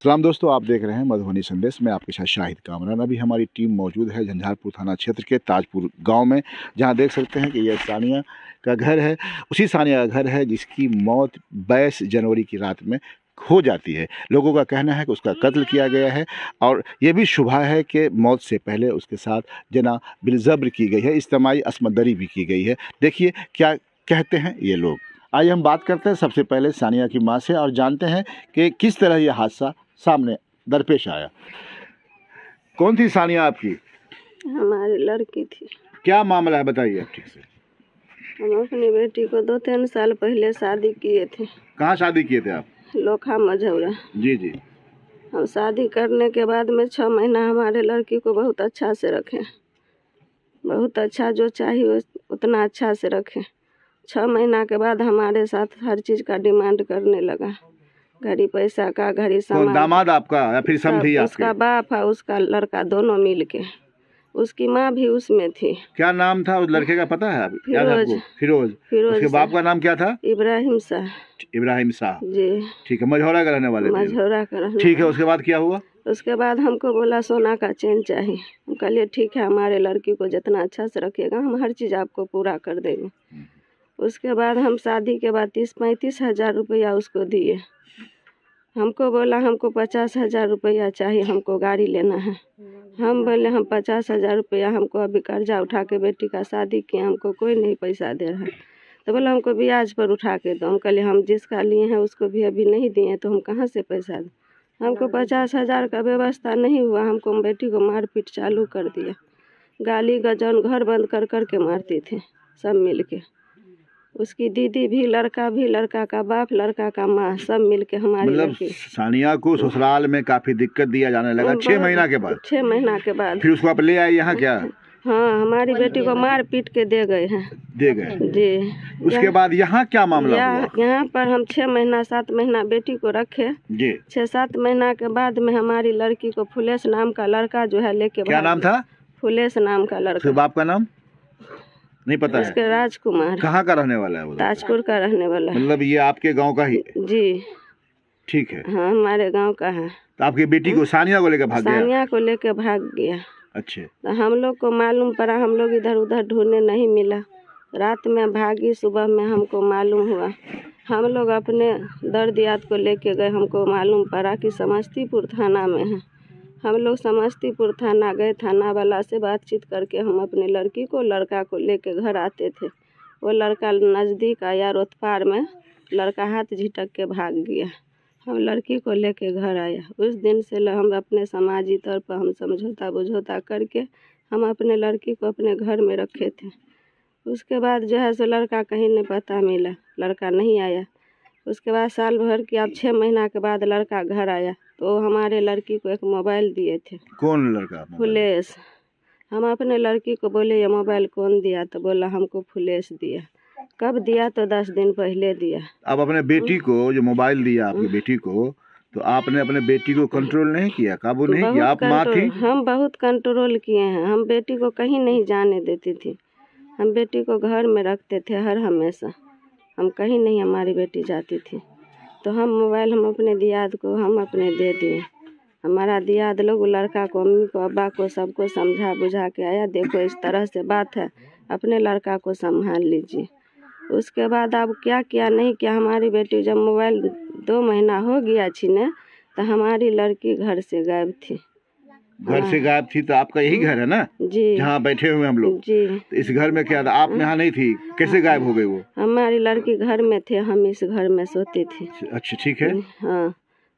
सलाम दोस्तों, आप देख रहे हैं मधुबनी संदेश में आपके साथ शाहिद कामरान। अभी हमारी टीम मौजूद है झंझारपुर थाना क्षेत्र के ताजपुर गांव में, जहां देख सकते हैं कि यह सानिया का घर है। उसी सानिया का घर है जिसकी मौत 22 जनवरी की रात में हो जाती है। लोगों का कहना है कि उसका कत्ल किया गया है और ये भी शुबा है कि मौत से पहले उसके साथ जना बिलजब्र की गई है, इज्तिमाई असमत-दरी भी की गई है। देखिए क्या कहते हैं ये लोग। आइए हम बात करते हैं सबसे पहले सानिया की माँ से और जानते हैं कि किस तरह यह हादसा सामने दरपेश आया। कौन थी सानिया आपकी? हमारी लड़की थी। क्या मामला है बताइए आप ठीक से। हम अपनी बेटी को 2-3 साल पहले शादी किए थे। कहाँ शादी किए थे आप? लोखा मझौरा। जी जी। हम शादी करने के बाद में 6 महीना हमारे लड़की को बहुत अच्छा से रखे, बहुत अच्छा, जो चाहिए उतना अच्छा से रखे। 6 महीना के बाद हमारे साथ हर चीज़ का डिमांड करने लगा, घड़ी पैसा का, घड़ी सामान। दामाद आपका या फिर समधी आपके? उसका बाप है, उसका लड़का, दोनों मिल के। उसकी माँ भी उसमें थी। क्या नाम था उस लड़के का पता है? फिरोज। फिरोज। उसके बाप का नाम क्या था? इब्राहिम शाह। इब्राहिम शाह जी। ठीक है, मझौरा का रहने वाले? मझौरा का रहने। ठीक है, उसके बाद क्या हुआ? उसके बाद हमको बोला सोना का चेन चाहिए। हम कहलिए ठीक है, हमारे लड़की को जितना अच्छा से रखिएगा हम हर चीज़ आपको पूरा कर देंगे। उसके बाद हम शादी के बाद 30-35 हज़ार रुपया उसको दिए। हमको बोला हमको 50,000 रुपया चाहिए, हमको गाड़ी लेना है। हम बोले हम 50,000 रुपया, हमको अभी कर्जा उठा के बेटी का शादी किए, हमको कोई नहीं पैसा दे रहा है। तो बोला हमको ब्याज पर उठा के दो। हम कहले हम जिसका लिए हैं उसको भी अभी नहीं दिए तो हम कहाँ से पैसा दें। हमको 50,000 का व्यवस्था नहीं हुआ। हमको बेटी को मारपीट चालू कर दिया, गाली गजौन, घर बंद कर कर के मारते थे सब मिल के। उसकी दीदी भी, लड़का का बाप, लड़का का माँ, सब मिलके हमारी लड़की। सानिया को ससुराल में काफी दिक्कत दिया जाने लगा 6 महीना के बाद? 6 महीना के बाद फिर उसको आप ले आए यहाँ क्या? हाँ, हमारी बेटी को मार पीट के दे गए हैं। दे गए जी। उसके बाद यहाँ क्या मामला हुआ? यहाँ पर हम 6 महीना 7 महीना बेटी को रखे जी। 6-7 महीना के बाद में हमारी लड़की को फुलेश नाम का लड़का जो है लेके। क्या नाम था? फुलेश नाम का लड़का। बाप का नाम नहीं पता है? उसके राजकुमार। कहाँ का रहने वाला है वो? ताजपुर का रहने वाला है। मतलब ये आपके गांव का ही? जी। ठीक है। हाँ, हमारे गांव का है। तो आपकी बेटी को सानिया को लेकर भाग गया? सानिया को लेकर भाग गया। अच्छे। तो हम लोग को मालूम पड़ा, हम लोग इधर उधर ढूंढने नहीं मिला। रात में भागी, सुबह में हमको मालूम हुआ। हम लोग अपने दर्द याद को लेके गए, हमको मालूम पड़ा कि समस्तीपुर थाना में है। हम लोग समस्तीपुर थाना गए, थाना वाला से बातचीत करके हम अपने लड़की को, लड़का को लेके घर आते थे। वो लड़का नज़दीक आया, रोतपार में लड़का हाथ झिटक के भाग गया। हम लड़की को लेके घर आया। उस दिन से हम अपने समाजी तौर पर हम समझौता बुझौता करके हम अपने लड़की को अपने घर में रखे थे। उसके बाद जो है सो लड़का कहीं नहीं पता मिला, लड़का नहीं आया। उसके बाद साल भर की, अब 6 महीना के बाद लड़का घर आया तो हमारे लड़की को एक मोबाइल दिए थे। कौन लड़का? फुलेश। हम अपने लड़की को बोले ये मोबाइल कौन दिया? तो बोला हमको फुलेश दिया। कब दिया? तो 10 दिन पहले दिया। अब अपने बेटी को जो मोबाइल दिया आपकी बेटी को, तो आपने अपने बेटी को कंट्रोल नहीं किया, काबू नहीं किया? आप माँ थी। हम बहुत कंट्रोल किए हैं। हम बेटी को कहीं नहीं जाने देती थी। हम बेटी को घर में रखते थे हर हमेशा। हम कहीं नहीं हमारी बेटी जाती थी। तो हम मोबाइल हम अपने दियाद को हम अपने दे दिए। हमारा दियाद लोग लड़का को, अम्मी को, अब्बा को, सबको समझा बुझा के आया, देखो इस तरह से बात है, अपने लड़का को संभाल लीजिए। उसके बाद अब क्या किया नहीं किया, हमारी बेटी जब मोबाइल 2 महीना हो गया छीने तो हमारी लड़की घर से गायब थी। घर से गायब थी? तो आपका यही घर है ना जी, जहाँ बैठे हुए हम लोग जी। तो इस घर में क्या था? आप यहाँ नहीं थी, कैसे गायब हो गई वो? हमारी लड़की घर में थे, हम इस घर में सोती थी। अच्छा ठीक है। हाँ,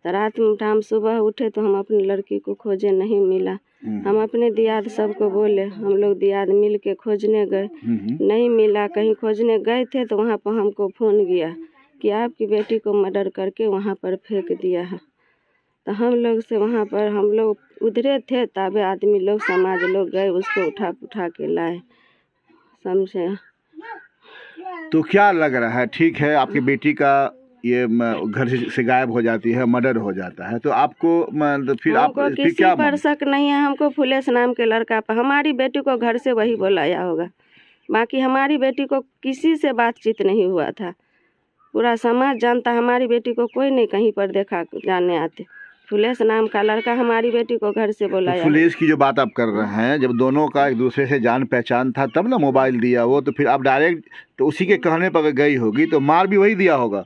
तो रात में हम सुबह उठे तो हम अपनी लड़की को खोजे, नहीं मिला। हम अपने दियाद सबको बोले, हम लोग दियाद मिल के खोजने गए, नहीं मिला। कहीं खोजने गए थे तो वहाँ पर हमको फोन गया कि आपकी बेटी को मर्डर करके वहाँ पर फेंक दिया है। तो हम लोग से वहाँ पर हम लोग उधरे थे, तब आदमी लोग, समाज लोग गए, उसको उठा के लाए, समझे। तो क्या लग रहा है? ठीक है, आपकी बेटी का ये घर से गायब हो जाती है, मर्डर हो जाता है, तो आपको फिर आप किसी क्या पर शक नहीं है? हमको फुलेश नाम के लड़का पर, हमारी बेटी को घर से वही बुलाया होगा, बाकी हमारी बेटी को किसी से बातचीत नहीं हुआ था। पूरा समाज जानता, हमारी बेटी को कोई नहीं कहीं पर देखा जाने आते। फुलेश नाम का लड़का हमारी बेटी को घर से तो बुलाया। फुलेश की जो बात आप कर रहे हैं, जब दोनों का एक दूसरे से जान पहचान था तब ना मोबाइल दिया वो, तो फिर आप डायरेक्ट तो उसी के कहने पर गई होगी, तो मार भी वही दिया होगा।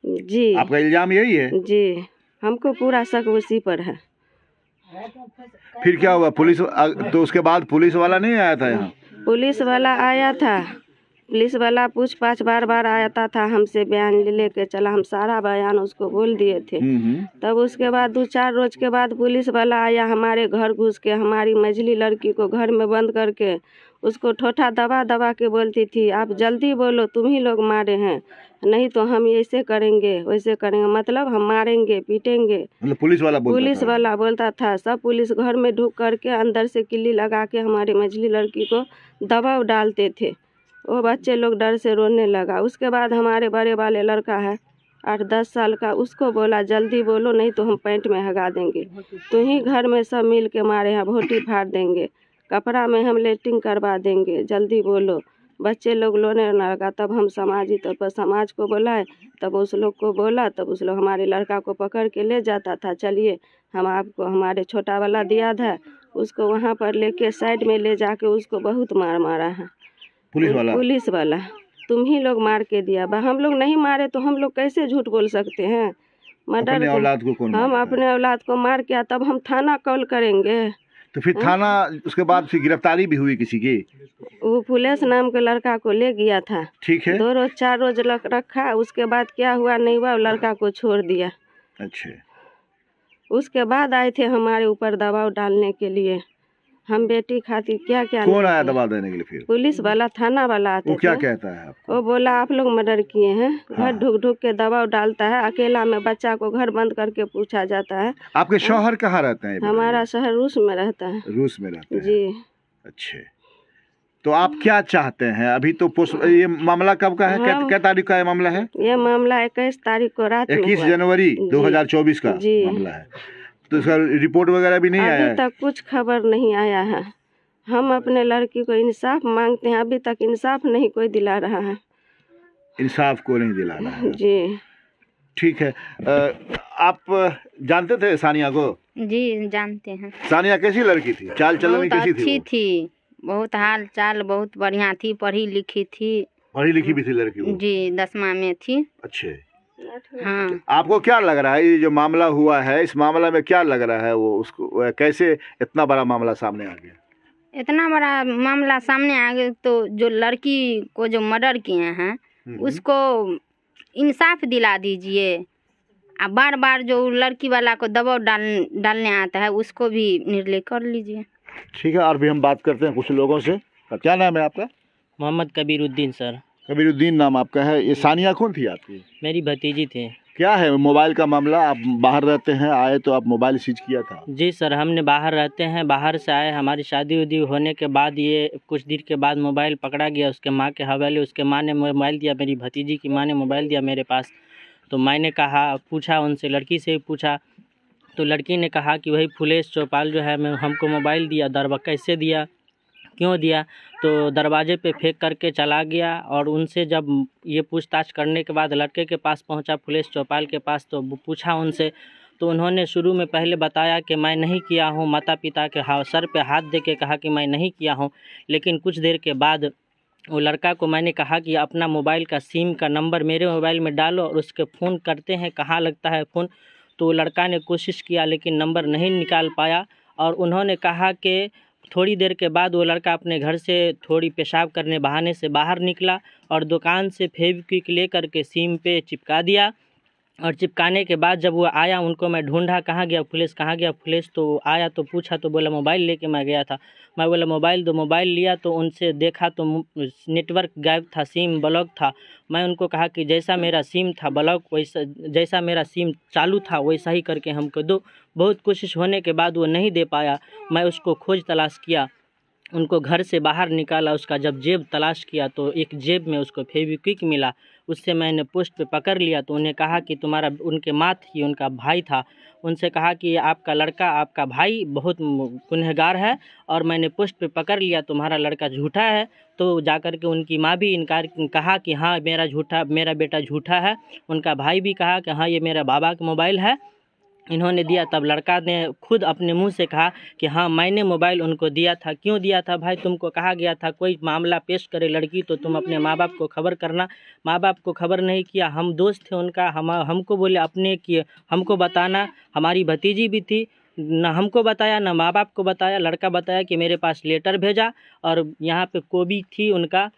जी आपका इल्जाम यही है? जी, हमको पूरा शक उसी पर है। फिर क्या हुआ? पुलिस तो उसके बाद पुलिस वाला नहीं आया था यहाँ? पुलिस वाला आया था, पुलिस वाला पूछ पाछ बार बार आता था हमसे, बयान लेके चला, हम सारा बयान उसको बोल दिए थे। तब उसके बाद 2-4 रोज के बाद पुलिस वाला आया, हमारे घर घुस के हमारी मझली लड़की को घर में बंद करके उसको ठोठा दबा दबा के बोलती थी, आप जल्दी बोलो, तुम ही लोग मारे हैं, नहीं तो हम ऐसे करेंगे वैसे करेंगे, मतलब हम मारेंगे पीटेंगे। मतलब पुलिस वाला बोलता था। सब पुलिस घर में ढुक करके अंदर से किल्ली लगा के हमारी मझली लड़की को दबाव डालते थे। वो बच्चे लोग डर से रोने लगा। उसके बाद हमारे बड़े वाले लड़का है 8-10 साल का, उसको बोला जल्दी बोलो, नहीं तो हम पैंट में हगा देंगे, तो ही घर में सब मिल के मारे हैं, भोटी फाड़ देंगे, कपड़ा में हम लेटिंग करवा देंगे, जल्दी बोलो। बच्चे लोग रोने लगा। तब हम समाजी तौर पर समाज को बुलाए, तब उस लोग को बोला, तब उस लोग हमारे लड़का को पकड़ के ले जाता था, चलिए हम आपको, हमारे छोटा वाला दिया था उसको वहाँ पर लेके साइड में ले जाके उसको बहुत मार मारा है पुलिस वाला। तुम ही लोग मार के दिया, हम लोग नहीं मारे तो हम लोग कैसे झूठ बोल सकते हैं? मर्डर अपने औलाद को कौन हम मारता है? अपने औलाद को मार के तब हम थाना कॉल करेंगे। तो फिर थाना, उसके बाद फिर गिरफ्तारी भी हुई किसी की? वो फुलेश नाम के लड़का को ले गया था, ठीक है। 2 रोज 4 रोज रखा, उसके बाद क्या हुआ नहीं हुआ, लड़का को छोड़ दिया। अच्छा, उसके बाद आए थे हमारे ऊपर दबाव डालने के लिए, हम बेटी खातिर क्या क्या कौन नहीं आया किए। दबाव देने के लिए? फिर पुलिस वाला, थाना वाला आते वो क्या थे। कहता है आपको? वो बोला आप लोग मर्डर किए हैं, हाँ। घर ढुक ढुक के दबाव डालता है, अकेला में बच्चा को घर बंद करके पूछा जाता है। आपके शौहर कहाँ रहते हैं? हमारा शहर रूस में रहता है। रूस में रहते हैं? जी। अच्छे, तो आप क्या चाहते हैं अभी? तो ये मामला कब का है? क्या तारीख का ये मामला है? ये मामला 21 तारीख को रात में 21 हुआ। जनवरी 2024 का जी। मामला है। तो इसका रिपोर्ट वगैरह भी नहीं आया है? अभी तक कुछ खबर नहीं आया है। हम अपने लड़की को इंसाफ मांगते हैं, अभी तक इंसाफ नहीं कोई दिला रहा है। इंसाफ को नहीं दिला रहा है? जी। ठीक है। आप जानते थे सानिया को? जी जानते हैं। सानिया कैसी लड़की थी? चाल चलन बहुत कैसी अच्छी थी? थी, बहुत हाल चाल बहुत बढ़िया थी, पढ़ी लिखी थी। पढ़ी लिखी भी थी लड़की वो? जी 10वीं में थी। अच्छे। हाँ। आपको क्या लग रहा है ये जो मामला हुआ है, इस मामला में क्या लग रहा है, वो उसको कैसे इतना बड़ा मामला सामने आ गया? इतना बड़ा मामला सामने आ गया तो जो लड़की को जो मर्डर किए हैं उसको इंसाफ दिला दीजिए। अब बार बार जो लड़की वाला को दबाव डालने आता है उसको भी निर्णय कर लीजिए। ठीक है, और भी हम बात करते हैं कुछ लोगों से। क्या नाम है आपका? मोहम्मद कबीरुद्दीन सर। कबीरुद्दीन नाम आपका है। ये सानिया कौन थी आपकी? मेरी भतीजी थी। क्या है मोबाइल का मामला? आप बाहर रहते हैं, आए तो आप मोबाइल सीज किया था? जी सर, हमने बाहर रहते हैं, बाहर से आए, हमारी शादी उदी होने के बाद ये कुछ देर के बाद मोबाइल पकड़ा गया उसके माँ के हवाले। उसके माँ ने मोबाइल दिया, मेरी भतीजी की माँ ने मोबाइल दिया मेरे पास। तो मैंने कहा, पूछा उनसे, लड़की से पूछा, तो लड़की ने कहा कि वही फुलेश चौपाल जो है मैं हमको मोबाइल दिया। दरवाज़ा कैसे दिया, क्यों दिया? तो दरवाजे पे फेंक करके चला गया। और उनसे जब ये पूछताछ करने के बाद लड़के के पास पहुंचा, फुलेश चौपाल के पास, तो पूछा उनसे, तो उन्होंने शुरू में पहले बताया कि मैं नहीं किया हूं। माता पिता के सर पे हाथ दे के कहा कि मैं नहीं किया हूं। लेकिन कुछ देर के बाद वो लड़का को मैंने कहा कि अपना मोबाइल का सिम का नंबर मेरे मोबाइल में डालो और उसके फ़ोन करते हैं, कहाँ लगता है फ़ोन। तो लड़का ने कोशिश किया लेकिन नंबर नहीं निकाल पाया। और उन्होंने कहा कि थोड़ी देर के बाद वो लड़का अपने घर से थोड़ी पेशाब करने बहाने से बाहर निकला और दुकान से फेविक्विक लेकर के सिम पे चिपका दिया। और चिपकाने के बाद जब वो आया, उनको मैं ढूंढा, कहाँ गया फुलेश, कहाँ गया फुलेश। तो आया तो पूछा तो बोला मोबाइल लेके मैं गया था। मैं बोला मोबाइल दो, मोबाइल लिया तो उनसे देखा तो नेटवर्क गायब था, सिम ब्लॉक था। मैं उनको कहा कि जैसा मेरा सिम था ब्लॉक, वैसा जैसा मेरा सिम चालू था वैसा ही करके हमको दो। बहुत कोशिश होने के बाद वो नहीं दे पाया। मैं उसको खोज तलाश किया, उनको घर से बाहर निकाला। उसका जब जेब तलाश किया तो एक जेब में उसको फेविक्विक मिला। उससे मैंने पोस्ट पे पकड़ लिया तो उन्हें कहा कि तुम्हारा, उनके माँ थी, उनका भाई था, उनसे कहा कि आपका लड़का, आपका भाई बहुत गुनहगार है और मैंने पोस्ट पे पकड़ लिया, तुम्हारा लड़का झूठा है। तो जाकर के उनकी माँ भी इनकार कहा कि हाँ मेरा बेटा झूठा है। उनका भाई भी कहा कि हाँ ये मेरा बाबा का मोबाइल है। इन्होंने दिया, तब लड़का ने खुद अपने मुंह से कहा कि हाँ मैंने मोबाइल उनको दिया था। क्यों दिया था भाई? तुमको कहा गया था कोई मामला पेश करे लड़की तो तुम अपने माँ बाप को खबर करना। माँ बाप को खबर नहीं किया। हम दोस्त थे उनका, हमको बोले अपने कि हमको बताना। हमारी भतीजी भी थी, ना हमको बताया ना माँ बाप को बताया। लड़का बताया कि मेरे पास लेटर भेजा और यहाँ पे कोबी थी उनका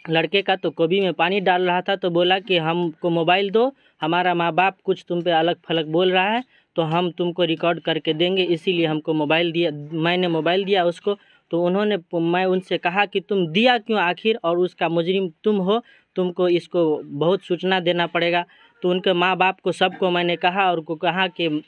लड़के का, तो कोबी में पानी डाल रहा था, तो बोला कि हमको मोबाइल दो, हमारा माँ बाप कुछ तुम पे अलग फलक बोल रहा है तो हम तुमको रिकॉर्ड करके देंगे, इसीलिए हमको मोबाइल दिया। मैंने मोबाइल दिया उसको। तो मैं उनसे कहा कि तुम दिया क्यों आखिर, और उसका मुजरिम तुम हो, तुमको इसको बहुत सूचना देना पड़ेगा। तो उनके माँ बाप को सबको मैंने कहा और को कहा कि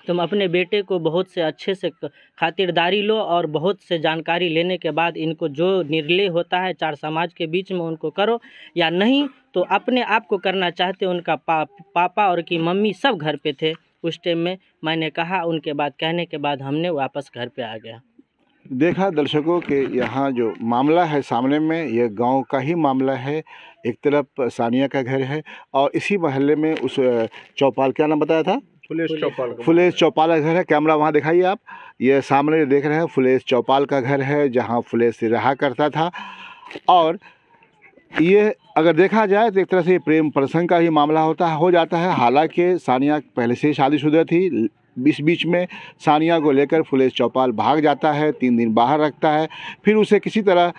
तुम अपने बेटे को बहुत से अच्छे से खातिरदारी लो और बहुत से जानकारी लेने के बाद इनको जो निर्णय होता है चार समाज के बीच में उनको करो, या नहीं तो अपने आप को करना चाहते। उनका पापा और की मम्मी सब घर पे थे उस टाइम में। मैंने कहा, उनके बाद कहने के बाद हमने वापस घर पे आ गया। देखा दर्शकों कि यहाँ जो मामला है सामने में, यह गांव का ही मामला है। एक तरफ सानिया का घर है और इसी मोहल्ले में उस चौपाल, क्या नाम बताया था? फुलेश चौपाल का घर है। कैमरा वहाँ दिखाइए आप। ये सामने देख रहे हैं फुलेश चौपाल का घर है, जहाँ फुलेश रहा करता था। और ये अगर देखा जाए तो एक तरह से ये प्रेम प्रसंग का ही मामला हो जाता है। हालांकि सानिया पहले से ही शादीशुदा थी। बीच में सानिया को लेकर फुलेश चौपाल भाग जाता है, 3 दिन बाहर रखता है। फिर उसे किसी तरह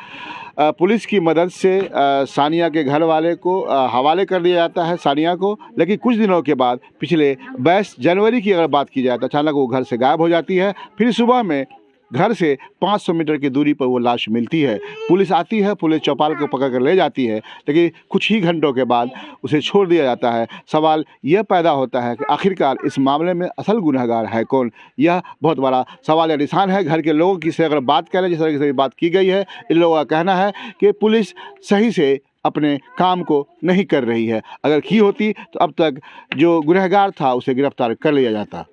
पुलिस की मदद से सानिया के घर वाले को हवाले कर दिया जाता है सानिया को। लेकिन कुछ दिनों के बाद, पिछले 22 जनवरी की अगर बात की जाए तो अचानक वो घर से गायब हो जाती है। फिर सुबह में घर से 500 मीटर की दूरी पर वो लाश मिलती है। पुलिस आती है, पुलिस चौपाल को पकड़ कर ले जाती है, लेकिन कुछ ही घंटों के बाद उसे छोड़ दिया जाता है। सवाल यह पैदा होता है कि आखिरकार इस मामले में असल गुनहगार है कौन? यह बहुत बड़ा सवाल या निशान है। घर के लोगों की से अगर बात करें, जिस तरीके से बात की गई है, इन लोगों का कहना है कि पुलिस सही से अपने काम को नहीं कर रही है। अगर की होती तो अब तक जो गुनहगार था उसे गिरफ्तार कर लिया जाता।